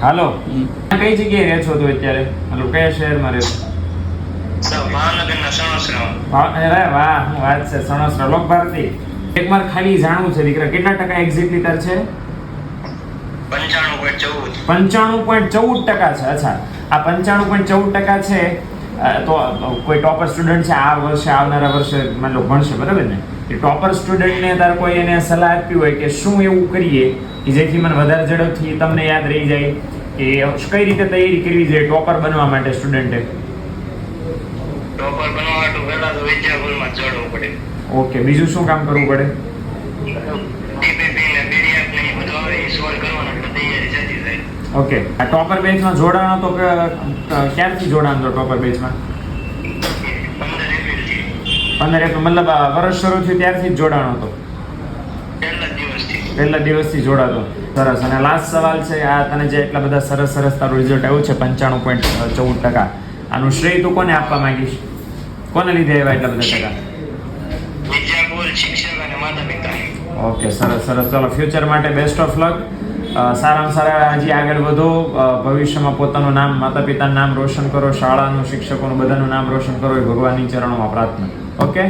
હાલો, કઈ જગ્યાએ રહે છો તું અત્યારે? મતલબ કયા શહેરમાં રહે છો? ભાવનગરના સણોસરા. અરે વાહ, શું વાત છે! સણોસરા લોક ભારતી. એક વાર ખાલી જાણવું છે દીકરા, કેટલા ટકા એક્ઝેક્ટલી તાર છે? 95.14. 95.14% છે. અચ્છા, આ 95.14% છે. તો કોઈ ટોપર સ્ટુડન્ટ છે આ વર્ષે આવનારા વર્ષે માન લો ભણશે, બરાબર ને? એ ટોપર સ્ટુડન્ટને તાર કોઈ એને સલાહ આપી હોય કે શું એવું કરીએ કે જેથી મને વધારે ઝડપથી તમને યાદ રહી જાય, કે કઈ રીતે તૈયારી કરવી જોઈએ ટોપર બનવા માટે સ્ટુડન્ટે? ટોપર બનવા માટે પહેલા તો વિદ્યાગુરુમાં જોડવું પડે. ઓકે, બીજું શું કામ કરવું પડે? ડીપીપી ને પીડીએફ ને એ બધું આવે એ સોલ્વ કરવાનું એટલે તૈયારી જતી જાય. ઓકે, આ ટોપર બેચમાં જોડાણો તો ક્યારથી જોડાણ તો ટોપર બેચમાં? 15 એપ્રિલથી. 15 એપ્રિલ, મતલબ વર્ષ શરૂ થયું ત્યારથી જ જોડાણો હતો? પહેલા દિવસથી. પહેલા દિવસથી જોડાતો. સરસ. અને લાસ્ટ સવાલ છે, આ તને જે એટલા બધા સરસ તારું રિઝલ્ટ આવ્યું છે 95.14%, આનું શ્રેય તું કોને આપવા માંગીશ? કોને લીધે આવ્યા એટલા બધા ટકા? વિદ્યાગુરુ, શિક્ષક અને માતા પિતા. ઓકે, સરસ. ચાલો, ફ્યુચર માટે બેસ્ટ ઓફ લક. સારામાં સારા હજી આગળ વધો. ભવિષ્યમાં પોતાનું નામ, માતા પિતાનું નામ રોશન કરો, શાળાનું, શિક્ષકોનું બધાનું નામ રોશન કરો, એ ભગવાનની ચરણોમાં પ્રાર્થના. ઓકે.